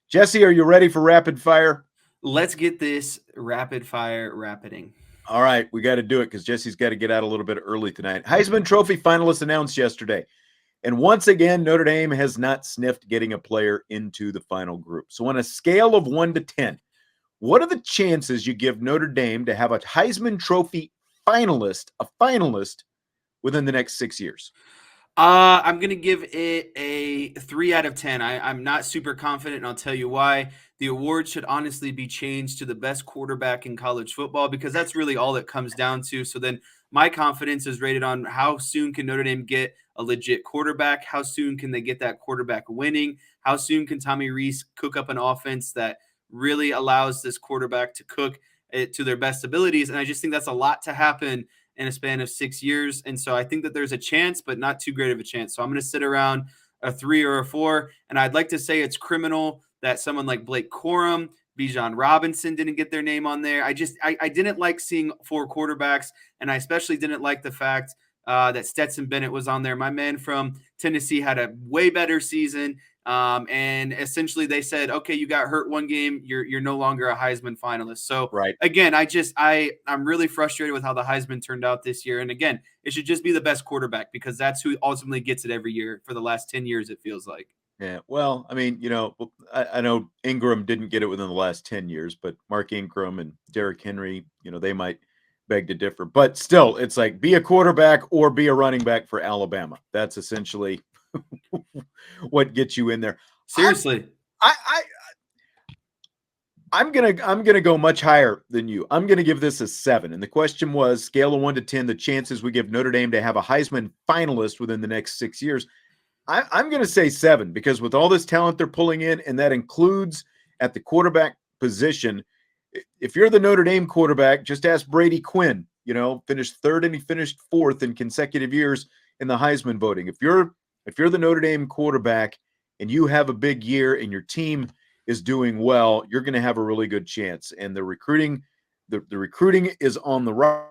Jesse, are you ready for rapid fire? Let's get this rapid fire rapiding. All right, we got to do it because Jesse's got to get out a little bit early tonight. Heisman Trophy finalists announced yesterday. And once again, Notre Dame has not sniffed getting a player into the final group. So, on a scale of 1 to 10, what are the chances you give Notre Dame to have a Heisman Trophy finalist within the next 6 years? I'm going to give it a 3 out of 10. I'm not super confident, and I'll tell you why. The award should honestly be changed to the best quarterback in college football because that's really all it comes down to. So then my confidence is rated on how soon can Notre Dame get a legit quarterback? How soon can they get that quarterback winning? How soon can Tommy Rees cook up an offense that really allows this quarterback to cook it to their best abilities? And I just think that's a lot to happen in a span of 6 years. And so I think that there's a chance, but not too great of a chance. So I'm going to sit around a 3 or a 4. And I'd like to say it's criminal that someone like Blake Corum, Bijan Robinson didn't get their name on there. I didn't like seeing 4 quarterbacks, and I especially didn't like the fact that Stetson Bennett was on there. My man from Tennessee had a way better season. And essentially they said, okay, you got hurt one game. You're no longer a Heisman finalist. So Right. again, I'm really frustrated with how the Heisman turned out this year. And again, it should just be the best quarterback because that's who ultimately gets it every year for the last 10 years, it feels like. Yeah, well, I mean, I know Ingram didn't get it within the last 10 years, but Mark Ingram and Derrick Henry, they might beg to differ. But still, it's like be a quarterback or be a running back for Alabama. That's essentially what gets you in there. Seriously. I'm gonna go much higher than you. I'm gonna give this a 7. And the question was scale of 1 to 10, the chances we give Notre Dame to have a Heisman finalist within the next 6 years. I'm going to say 7 because with all this talent they're pulling in, and that includes at the quarterback position, if you're the Notre Dame quarterback, just ask Brady Quinn, finished 3rd and he finished 4th in consecutive years in the Heisman voting. If you're the Notre Dame quarterback and you have a big year and your team is doing well, you're going to have a really good chance. And the recruiting is on the right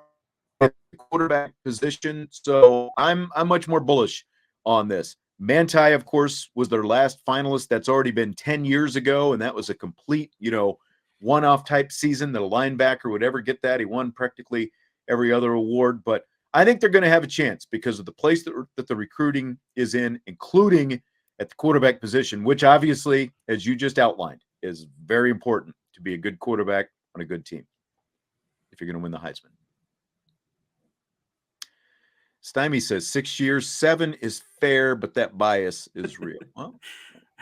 at the quarterback position. So I'm much more bullish on this. Manti, of course, was their last finalist. That's already been 10 years ago, and that was a complete, one-off type season that a linebacker would ever get that. He won practically every other award, but I think they're going to have a chance because of the place that the recruiting is in, including at the quarterback position, which obviously, as you just outlined, is very important to be a good quarterback on a good team if you're going to win the Heisman. Stymie says 6 years, 7 is fair, but that bias is real. Well,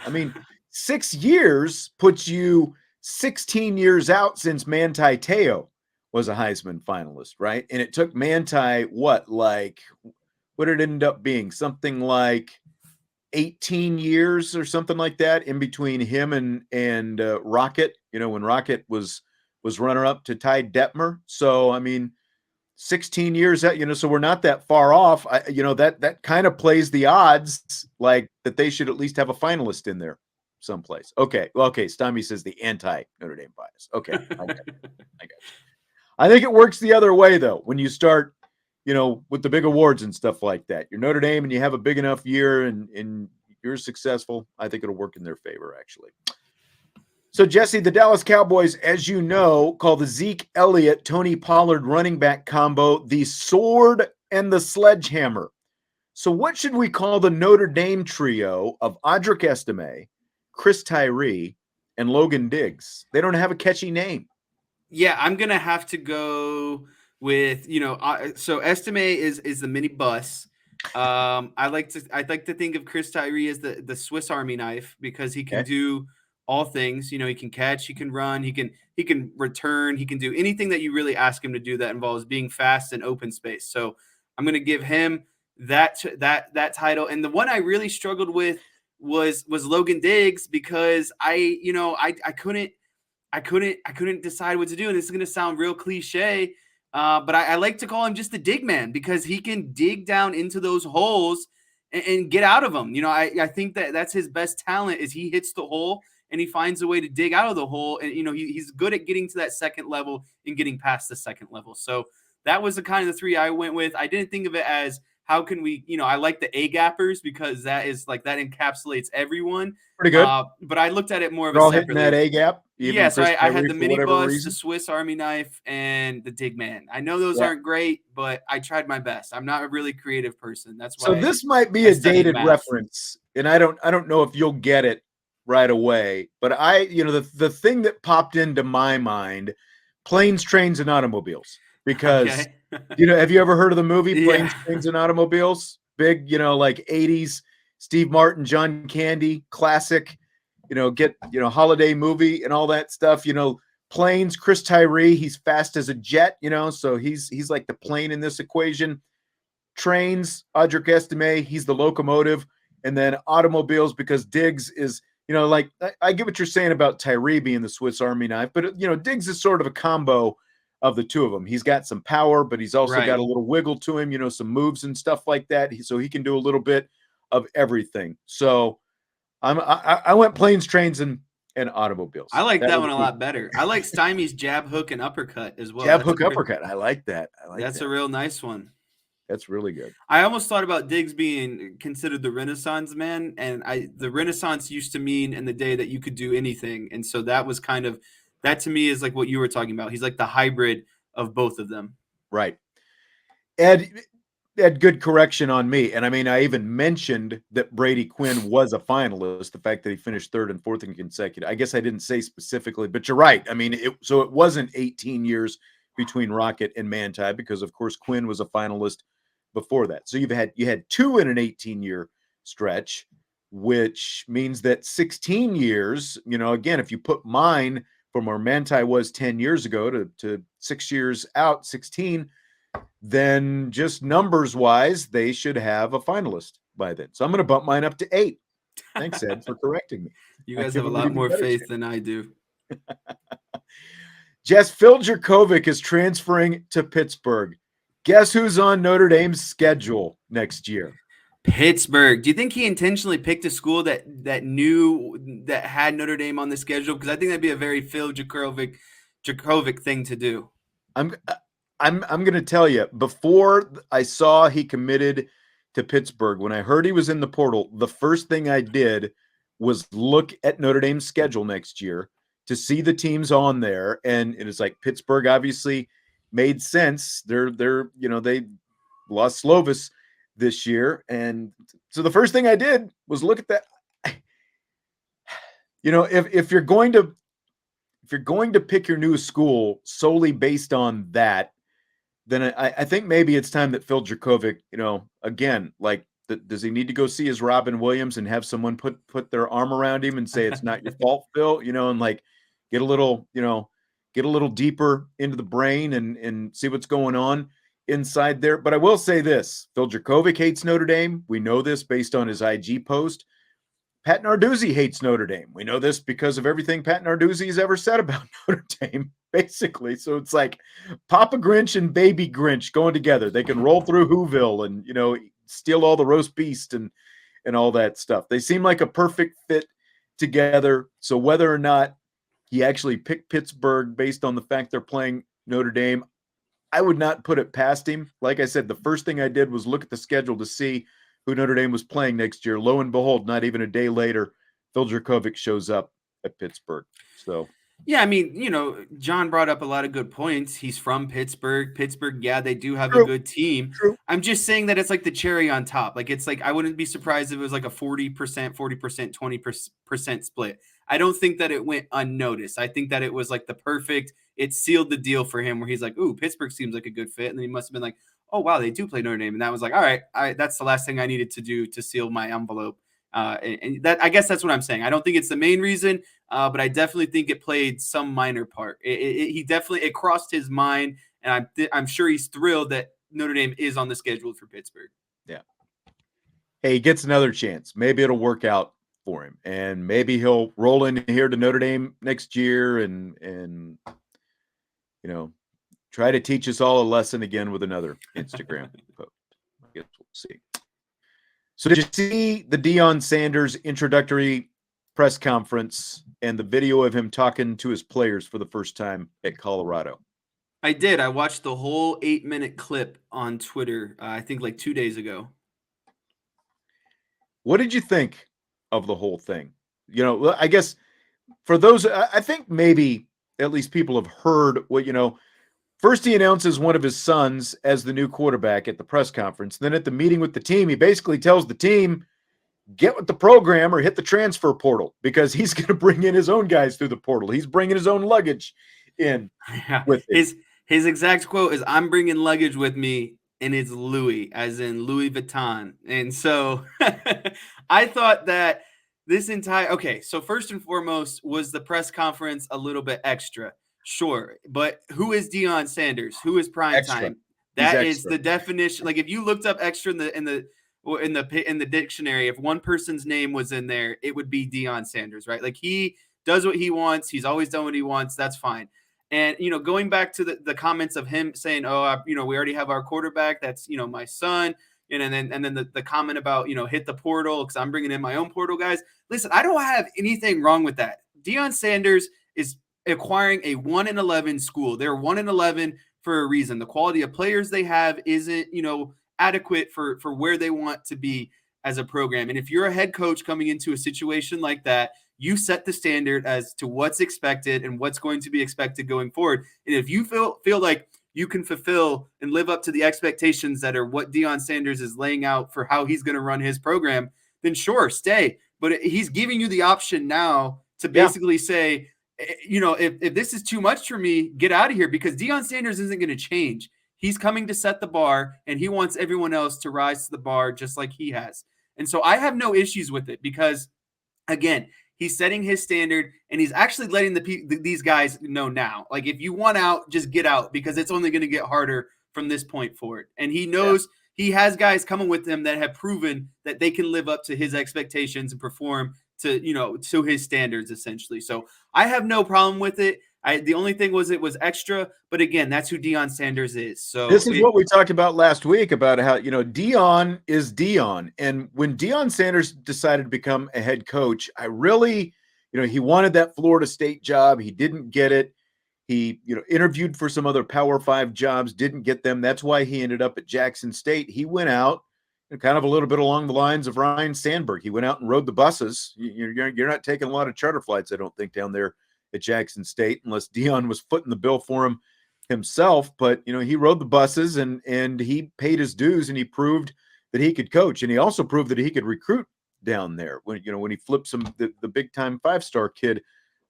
I mean, 6 years puts you 16 years out since Manti Te'o was a Heisman finalist, right? And it took Manti, what did it end up being? Something like 18 years or something like that in between him and Rocket, when Rocket was runner-up to Ty Detmer. So, I mean, 16 years out, so we're not that far off. That kind of plays the odds like that they should at least have a finalist in there someplace. Okay. Well, okay. Stymie says the anti Notre Dame bias. Okay. I got you. I think it works the other way though. When you start, with the big awards and stuff like that, you're Notre Dame and you have a big enough year and you're successful. I think it'll work in their favor actually. So, Jesse, the Dallas Cowboys, as you know, call the Zeke Elliott, Tony Pollard running back combo the sword and the sledgehammer. So what should we call the Notre Dame trio of Audric Estime, Chris Tyree, and Logan Diggs? They don't have a catchy name. Yeah, I'm going to have to go with, so Estime is the mini bus. I like to think of Chris Tyree as the Swiss Army knife because he can do all things. He can catch, he can run, he can return, he can do anything that you really ask him to do that involves being fast in open space. So I'm going to give him that title. And the one I really struggled with was Logan Diggs because I couldn't decide what to do. And this is going to sound real cliche, but I like to call him just the dig man because he can dig down into those holes and get out of them. I think that's his best talent is he hits the hole and he finds a way to dig out of the hole. And, he's good at getting to that second level and getting past the second level. So that was the kind of the 3 I went with. I didn't think of it as how can we, I like the A gappers because that encapsulates everyone. Pretty good. But I looked at it more of They're a all hitting separately. that A gap. Yeah, Even so Chris I had Tyree the for mini whatever bus, the reason. Swiss Army knife, and the dig man. I know those Yeah. aren't great, but I tried my best. I'm not a really creative person. That's So why this might be I a studied dated math. reference, and I don't know if you'll get it right away. But the thing that popped into my mind, planes, trains, and automobiles. Because Okay. have you ever heard of the movie Planes, Yeah. Trains, and Automobiles? Big, like 80s Steve Martin, John Candy, classic, holiday movie and all that stuff. Planes, Chris Tyree, he's fast as a jet, so he's like the plane in this equation. Trains, Audric Estime, he's the locomotive, and then automobiles, because Diggs is, like I get what you're saying about Tyree being the Swiss Army knife, but Diggs is sort of a combo of the two of them. He's got some power, but he's also got a little wiggle to him, some moves and stuff like that. So he can do a little bit of everything. So I went planes, trains, and automobiles. I like that one a lot better. I like Stymie's jab, hook, and uppercut as well. Jab, hook, uppercut. I like that. That's a real nice one. That's really good. I almost thought about Diggs being considered the Renaissance man, and the Renaissance used to mean in the day that you could do anything, and so that was that to me is like what you were talking about. He's like the hybrid of both of them. Right. Ed had good correction on me, and I mean, I even mentioned that Brady Quinn was a finalist. The fact that he finished third and fourth in consecutive. I guess I didn't say specifically, but you're right. I mean, it wasn't 18 years between Rocket and Manti, because of course Quinn was a finalist before that. So you had two in an 18-year stretch, which means that 16 years, again, if you put mine from where Manti was 10 years ago to 6 years out, 16, then just numbers wise, they should have a finalist by then. So I'm going to bump mine up to 8. Thanks, Ed, for correcting me. You guys have a lot more faith than I do. Jess, Phil Jurkovec is transferring to Pittsburgh. Guess who's on Notre Dame's schedule next year? Pittsburgh. Do you think he intentionally picked a school that had Notre Dame on the schedule? Because I think that'd be a very Phil Jurkovec thing to do. I'm going to tell you, before I saw he committed to Pittsburgh, when I heard he was in the portal, the first thing I did was look at Notre Dame's schedule next year to see the teams on there, and it is like Pittsburgh obviously made sense. They lost Slovis this year, and so the first thing I did was look at that. If you're going to pick your new school solely based on that, then I think maybe it's time that Phil Jurkovec, again, like, does he need to go see his Robin Williams and have someone put their arm around him and say it's not your fault, Phil, and like get a little deeper into the brain and see what's going on inside there. But I will say this: Phil Jurkovec hates Notre Dame. We know this based on his IG post. Pat Narduzzi hates Notre Dame. We know this because of everything Pat Narduzzi has ever said about Notre Dame, basically. So it's like Papa Grinch and Baby Grinch going together. They can roll through Whoville and, steal all the roast beast and all that stuff. They seem like a perfect fit together. So whether or not he actually picked Pittsburgh based on the fact they're playing Notre Dame, I would not put it past him. Like I said, the first thing I did was look at the schedule to see who Notre Dame was playing next year. Lo and behold, not even a day later, Phil Jurkovec shows up at Pittsburgh. So, yeah, I mean, John brought up a lot of good points. He's from Pittsburgh. Pittsburgh, yeah, they do have a good team. True. I'm just saying that it's like the cherry on top. Like, it's like I wouldn't be surprised if it was like a 40%, 20% split. I don't think that it went unnoticed. I think that it was like it sealed the deal for him, where he's like, ooh, Pittsburgh seems like a good fit. And then he must have been like, oh, wow, they do play Notre Dame. And that was like, all right, that's the last thing I needed to do to seal my envelope. And that, I guess that's what I'm saying. I don't think it's the main reason, but I definitely think it played some minor part. It crossed his mind, and I'm sure he's thrilled that Notre Dame is on the schedule for Pittsburgh. Yeah. Hey, he gets another chance. Maybe it'll work out for him, and maybe he'll roll in here to Notre Dame next year and try to teach us all a lesson again with another Instagram post. I guess we'll see. So did you see the Deion Sanders introductory press conference and the video of him talking to his players for the first time at Colorado? I did. I watched the whole 8-minute clip on Twitter, I think like 2 days ago. What did you think of the whole thing? I guess for those, I think maybe at least people have heard what. First, he announces one of his sons as the new quarterback at the press conference. Then, at the meeting with the team, he basically tells the team, get with the program or hit the transfer portal because he's going to bring in his own guys through the portal. He's bringing his own luggage in Yeah. with him. His exact quote is, "I'm bringing luggage with me, and it's Louis, as in Louis Vuitton." And so I thought that okay, so first and foremost, was the press conference a little bit extra? Sure, but who is Deion Sanders? Who is prime Extra. time? He's That is extra. the definition. Like if you looked up extra in the dictionary, if one person's name was in there, it would be Deion Sanders, right? Like he does what he wants. He's always done what he wants. That's fine. And going back to the comments of him saying, "Oh, we already have our quarterback. That's my son." And then the comment about hit the portal because I'm bringing in my own portal guys. Listen, I don't have anything wrong with that. Deion Sanders is acquiring a 1-11 school. They're 1-11 for a reason. The quality of players they have isn't adequate for where they want to be as a program. And if you're a head coach coming into a situation like that, you set the standard as to what's expected and what's going to be expected going forward. And if you feel like you can fulfill and live up to the expectations that are what Deion Sanders is laying out for how he's going to run his program, then sure, stay. But he's giving you the option now to basically say, if this is too much for me, get out of here, because Deion Sanders isn't going to change. He's coming to set the bar, and he wants everyone else to rise to the bar just like he has. And so I have no issues with it because, again, he's setting his standard, and he's actually letting these guys know now. Like, if you want out, just get out because it's only going to get harder from this point forward. And he knows he has guys coming with him that have proven that they can live up to his expectations and perform to his standards, essentially. So I have no problem with it. The only thing was it was extra, but again, that's who Deion Sanders is. So This is what we talked about last week about how, Deion is Deion. And when Deion Sanders decided to become a head coach, I really, he wanted that Florida State job. He didn't get it. He, interviewed for some other Power 5 jobs, didn't get them. That's why he ended up at Jackson State. He went out kind of a little bit along the lines of Ryan Sandberg. He went out and rode the buses. You're not taking a lot of charter flights, I don't think, down there at Jackson State, unless Deion was footing the bill for him himself. But he rode the buses and he paid his dues, and he proved that he could coach, and he also proved that he could recruit down there when he flipped the big time 5-star kid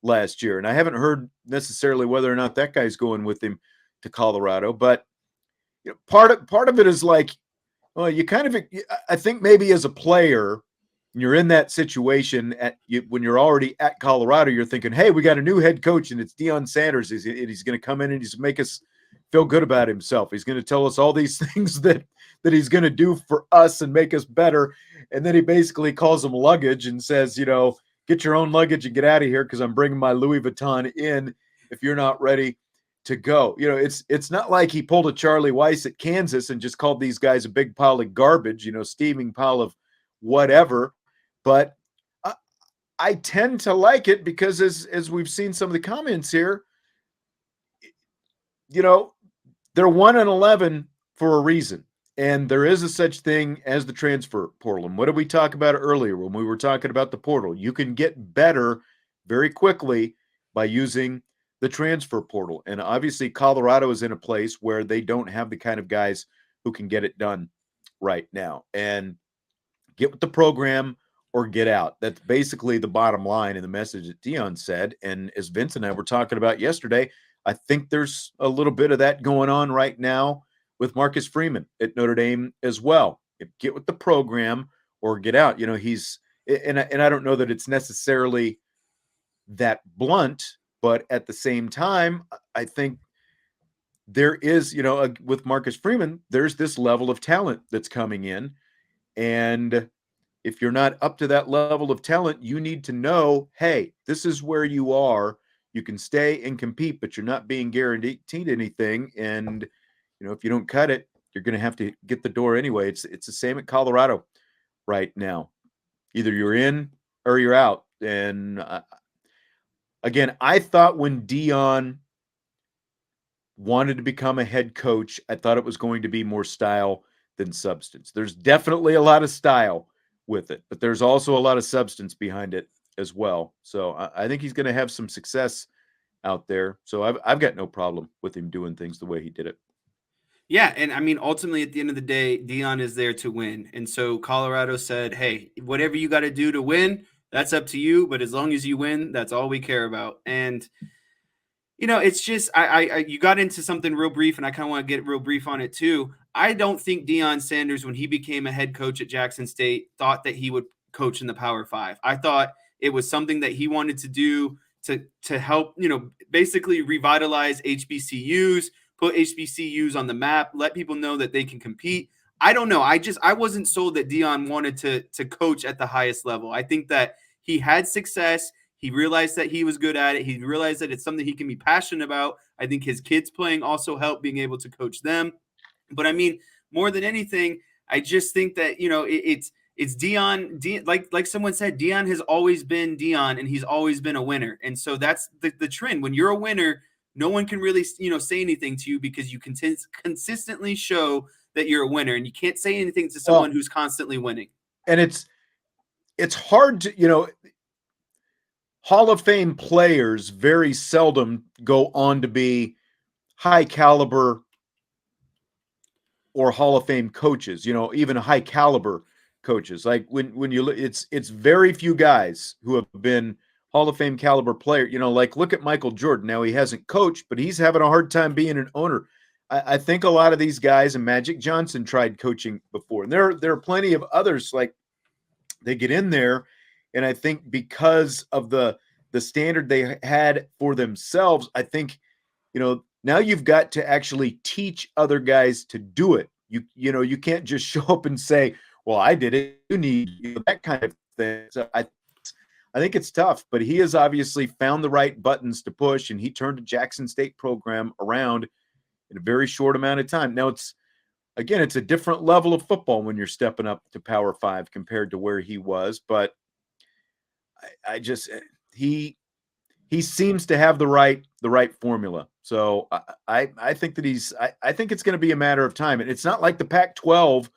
last year. And I haven't heard necessarily whether or not that guy's going with him to Colorado, but part of it is like, well, I think maybe as a player, you're in that situation when you're already at Colorado, you're thinking, hey, we got a new head coach, and it's Deion Sanders. He's going to come in and he's make us feel good about himself. He's going to tell us all these things that he's going to do for us and make us better. And then he basically calls them luggage and says, get your own luggage and get out of here because I'm bringing my Louis Vuitton in if you're not ready to go. It's not like he pulled a Charlie Weiss at Kansas and just called these guys a big pile of garbage, steaming pile of whatever. But I tend to like it because as we've seen some of the comments here, they're 1-11 for a reason. And there is a such thing as the transfer portal. And what did we talk about earlier when we were talking about the portal? You can get better very quickly by using the transfer portal. And obviously, Colorado is in a place where they don't have the kind of guys who can get it done right now. And get with the program or get out. That's basically the bottom line in the message that Deion said. And as Vince and I were talking about yesterday, I think there's a little bit of that going on right now with Marcus Freeman at Notre Dame as well. Get with the program or get out. He's and I don't know that it's necessarily that blunt, but at the same time, I think there is, with Marcus Freeman, there's this level of talent that's coming in. And if you're not up to that level of talent, you need to know, hey, this is where you are. You can stay and compete, but you're not being guaranteed anything. And, if you don't cut it, you're going to have to get the door anyway. It's the same at Colorado right now. Either you're in or you're out. And again, I thought when Deion wanted to become a head coach. I thought it was going to be more style than substance. There's definitely a lot of style with it, but there's also a lot of substance behind it as well. So I think he's going to have some success out there. So I've got no problem with him doing things the way he did it. Yeah, and I mean, ultimately, at the end of the day, Deion is there to win, and so Colorado said, "Hey, whatever you got to do to win, that's up to you. But as long as you win, that's all we care about." And it's just you got into something real brief, and I kind of want to get real brief on it too. I don't think Deion Sanders, when he became a head coach at Jackson State, thought that he would coach in the Power Five. I thought it was something that he wanted to do to help, basically revitalize HBCUs, put HBCUs on the map, let people know that they can compete. I don't know. I wasn't sold that Deion wanted to coach at the highest level. I think that he had success. He realized that he was good at it. He realized that it's something he can be passionate about. I think his kids playing also helped being able to coach them. But I mean, more than anything, I just think that it's Deion. Like someone said, Deion has always been Deion, and he's always been a winner. And so that's the trend. When you're a winner, no one can really say anything to you because you consistently show that you're a winner, and you can't say anything to someone who's constantly winning. And it's hard to Hall of Fame players very seldom go on to be high caliber or Hall of Fame coaches, even high caliber coaches. Like when you look, it's very few guys who have been Hall of Fame caliber player. Like look at Michael Jordan. Now he hasn't coached, but he's having a hard time being an owner. I think a lot of these guys, and Magic Johnson tried coaching before, and there are plenty of others like they get in there. And I think because of the standard they had for themselves, I think, now you've got to actually teach other guys to do it. You can't just show up and say, well, I did it. You need that kind of thing. So I think it's tough, but he has obviously found the right buttons to push, and he turned a Jackson State program around in a very short amount of time. Now it's a different level of football when you're stepping up to Power 5 compared to where he was, but he seems to have the right formula. So I think that I think it's going to be a matter of time. And it's not like the Pac-12,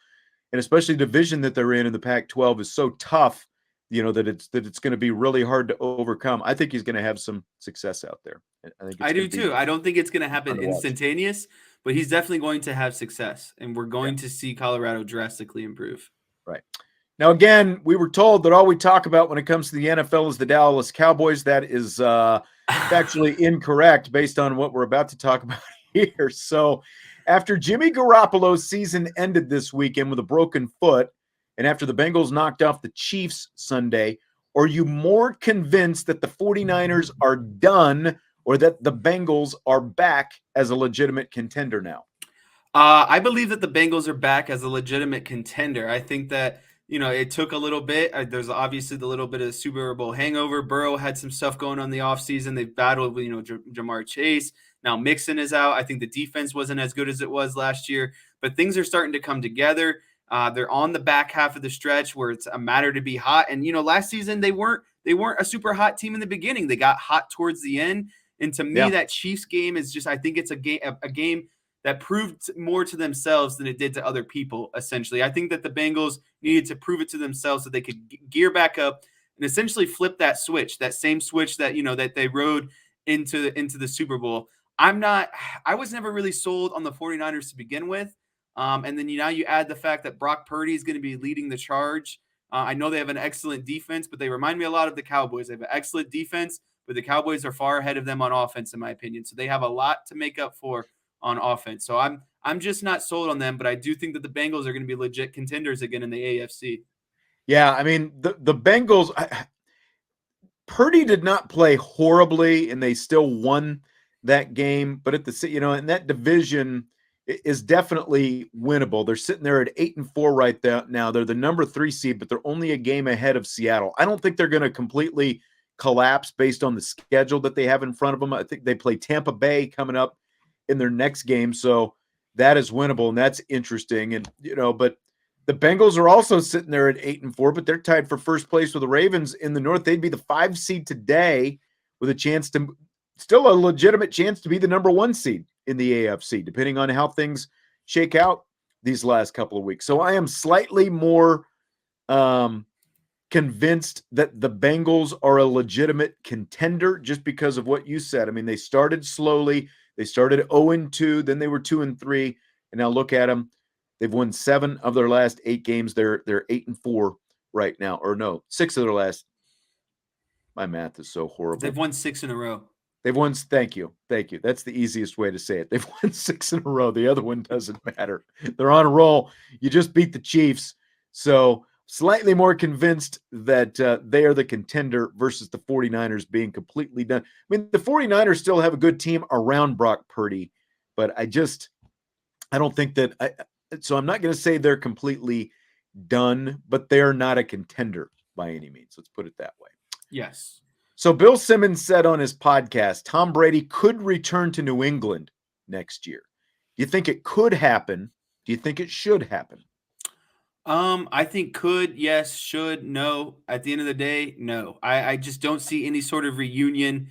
and especially the division that they're in the Pac-12 is so tough, that it's going to be really hard to overcome. I think he's going to have some success out there. I do too. I don't think it's going to happen instantaneous, but he's definitely going to have success, and we're going to see Colorado drastically improve. Right. Now, again, we were told that all we talk about when it comes to the NFL is the Dallas Cowboys. That is factually incorrect based on what we're about to talk about here. So after Jimmy Garoppolo's season ended this weekend with a broken foot, and after the Bengals knocked off the Chiefs Sunday, are you more convinced that the 49ers are done or that the Bengals are back as a legitimate contender now? I believe that the Bengals are back as a legitimate contender. I think that it took a little bit. There's obviously the little bit of the Super Bowl hangover. Burrow had some stuff going on in the offseason. They've battled with, Jamar Chase. Now Mixon is out. I think the defense wasn't as good as it was last year, but things are starting to come together. They're on the back half of the stretch where it's a matter to be hot. And, last season they weren't a super hot team in the beginning. They got hot towards the end. And to me, that Chiefs game is just, I think it's a game that proved more to themselves than it did to other people, essentially. I think that the Bengals needed to prove it to themselves so they could gear back up and essentially flip that switch, that same switch that, that they rode into the Super Bowl. I was never really sold on the 49ers to begin with. And then now you add the fact that Brock Purdy is going to be leading the charge. I know they have an excellent defense, but they remind me a lot of the Cowboys. They have an excellent defense, but the Cowboys are far ahead of them on offense, in my opinion. So they have a lot to make up for on offense. So I'm just not sold on them, but I do think that the Bengals are going to be legit contenders again in the AFC. Yeah, I mean, the Bengals, Purdy did not play horribly, and they still won that game. But in that division is definitely winnable. They're sitting there at 8-4 right now. They're the number 3 seed, but they're only a game ahead of Seattle. I don't think they're going to completely collapse based on the schedule that they have in front of them. I think they play Tampa Bay coming up in their next game. So that is winnable, and that's interesting. And, but the Bengals are also sitting there at 8-4, but they're tied for first place with the Ravens in the North. They'd be the 5 seed today with a chance to still a legitimate chance to be the number 1 seed in the AFC, depending on how things shake out these last couple of weeks. So I am slightly more convinced that the Bengals are a legitimate contender just because of what you said. I mean, they started slowly. They started 0-2, then they were 2-3, and now look at them. They've won 7 of their last 8 games. They're 8-4 right now, or no, 6 of their last. My math is so horrible. They've won 6 in a row. They've won. Thank you. That's the easiest way to say it. They've won 6 in a row. The other one doesn't matter. They're on a roll. You just beat the Chiefs, so slightly more convinced that they are the contender versus the 49ers being completely done. I mean, the 49ers still have a good team around Brock Purdy, but I don't think that so I'm not going to say they're completely done, but they're not a contender by any means. Let's put it that way. Yes. So Bill Simmons said on his podcast, Tom Brady could return to New England next year. Do you think it could happen? Do you think it should happen? I think could, yes, should, no. At the end of the day, no. I just don't see any sort of reunion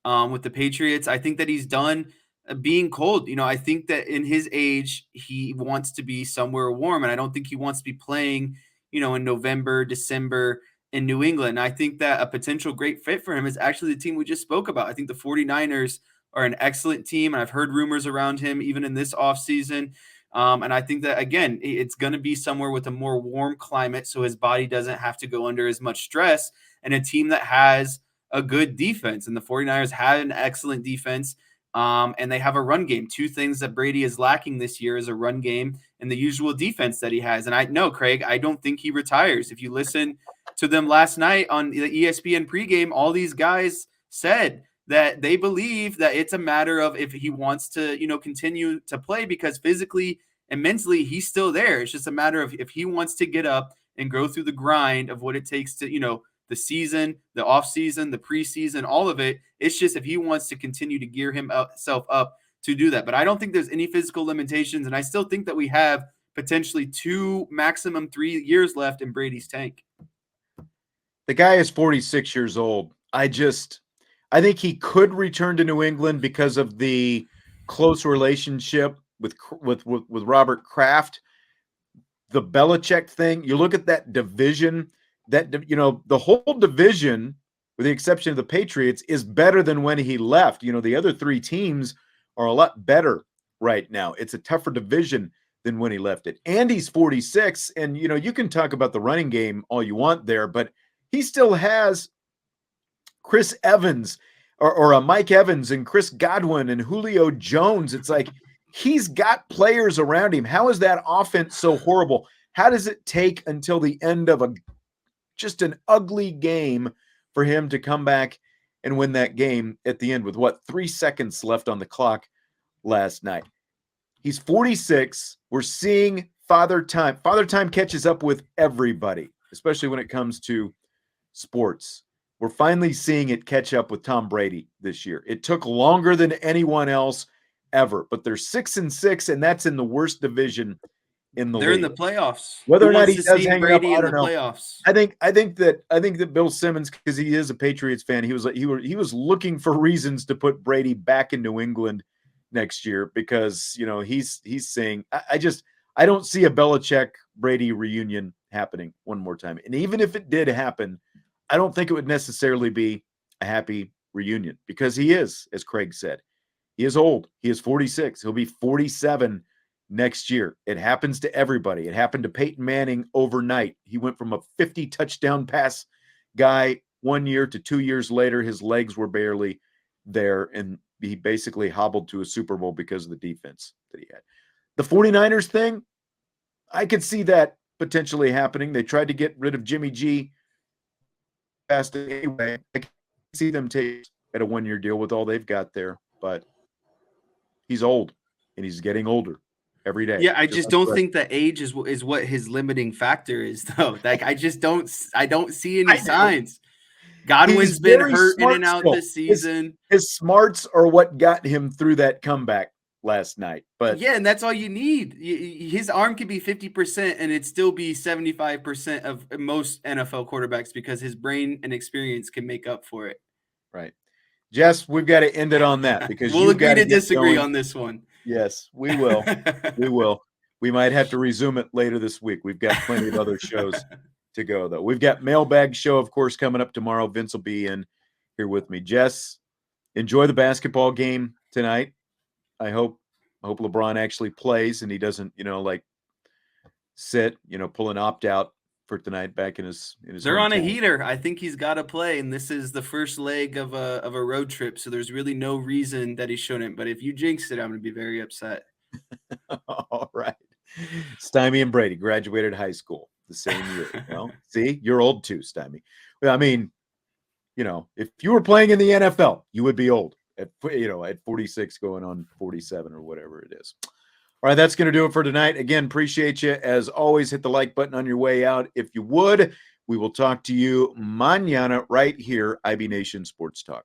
with the Patriots. I think that he's done being cold. I think that in his age, he wants to be somewhere warm, and I don't think he wants to be playing, in November, December in New England. I think that a potential great fit for him is actually the team we just spoke about. I think the 49ers are an excellent team, and I've heard rumors around him even in this offseason. And I think that, again, it's going to be somewhere with a more warm climate so his body doesn't have to go under as much stress, and a team that has a good defense. And the 49ers had an excellent defense, and they have a run game. 2 things that Brady is lacking this year is a run game and the usual defense that he has. And I know, Craig, I don't think he retires. If you listen to them last night on the ESPN pregame, all these guys said that they believe that it's a matter of if he wants to, continue to play, because physically and mentally he's still there. It's just a matter of if he wants to get up and go through the grind of what it takes to, the season, the off season, the preseason, all of it. It's just if he wants to continue to gear himself up to do that. But I don't think there's any physical limitations, and I still think that we have potentially 2, maximum 3 years left in Brady's tank. The guy is 46 years old. I think he could return to New England because of the close relationship with Robert Kraft. The Belichick thing, you look at that division, the whole division, with the exception of the Patriots, is better than when he left. The other 3 teams are a lot better right now. It's a tougher division than when he left it. And he's 46, and you can talk about the running game all you want there, but he still has Chris Evans or Mike Evans and Chris Godwin and Julio Jones. It's like he's got players around him. How is that offense so horrible? How does it take until the end of just an ugly game for him to come back and win that game at the end with 3 seconds left on the clock last night? He's 46. We're seeing Father Time. Father Time catches up with everybody, especially when it comes to sports. We're finally seeing it catch up with Tom Brady this year. It took longer than anyone else ever, but they're 6-6, and that's in the worst division in the league. They're in the playoffs. Whether or not he does hang it up, I don't know. Playoffs. I think that Bill Simmons, because he is a Patriots fan, he was looking for reasons to put Brady back in New England next year, because he's saying I don't see a Belichick Brady reunion happening one more time. And even if it did happen, I don't think it would necessarily be a happy reunion, because he is, as Craig said, he is old. He is 46. He'll be 47 next year. It happens to everybody. It happened to Peyton Manning overnight. He went from a 50 touchdown pass guy 1 year to 2 years later, his legs were barely there, and he basically hobbled to a Super Bowl because of the defense that he had. The 49ers thing, I could see that potentially happening. They tried to get rid of Jimmy G fast anyway. I can see them take at a 1-year deal with all they've got there, but he's old, and he's getting older every day. Yeah, I just don't think that age is what his limiting factor is, though. Like, I don't see any signs. Godwin's been hurt in and out this season. His smarts are what got him through that comeback last night. But yeah, and that's all you need. His arm could be 50% and it'd still be 75% of most NFL quarterbacks, because his brain and experience can make up for it. Right. Jess, we've got to end it on that because we'll you've agree got to get disagree going. on this one. Yes, we will. We will. We might have to resume it later this week. We've got plenty of other shows to go, though. We've got Mailbag Show, of course, coming up tomorrow. Vince will be in here with me. Jess, enjoy the basketball game tonight. I hope LeBron actually plays and he doesn't, sit, pull an opt out for tonight back in his They're on a hometown. heater. I think he's got to play, and this is the first leg of a road trip, so there's really no reason that he shouldn't. But if you jinx it, I'm going to be very upset. All right. Stymie and Brady graduated high school the same year. Well, see, you're old too, Stymie. Well, I mean, if you were playing in the NFL, you would be old at 46 going on 47 or whatever it is. All right, that's going to do it for tonight. Again, appreciate you. As always, hit the like button on your way out. If you would, we will talk to you mañana right here, IB Nation Sports Talk.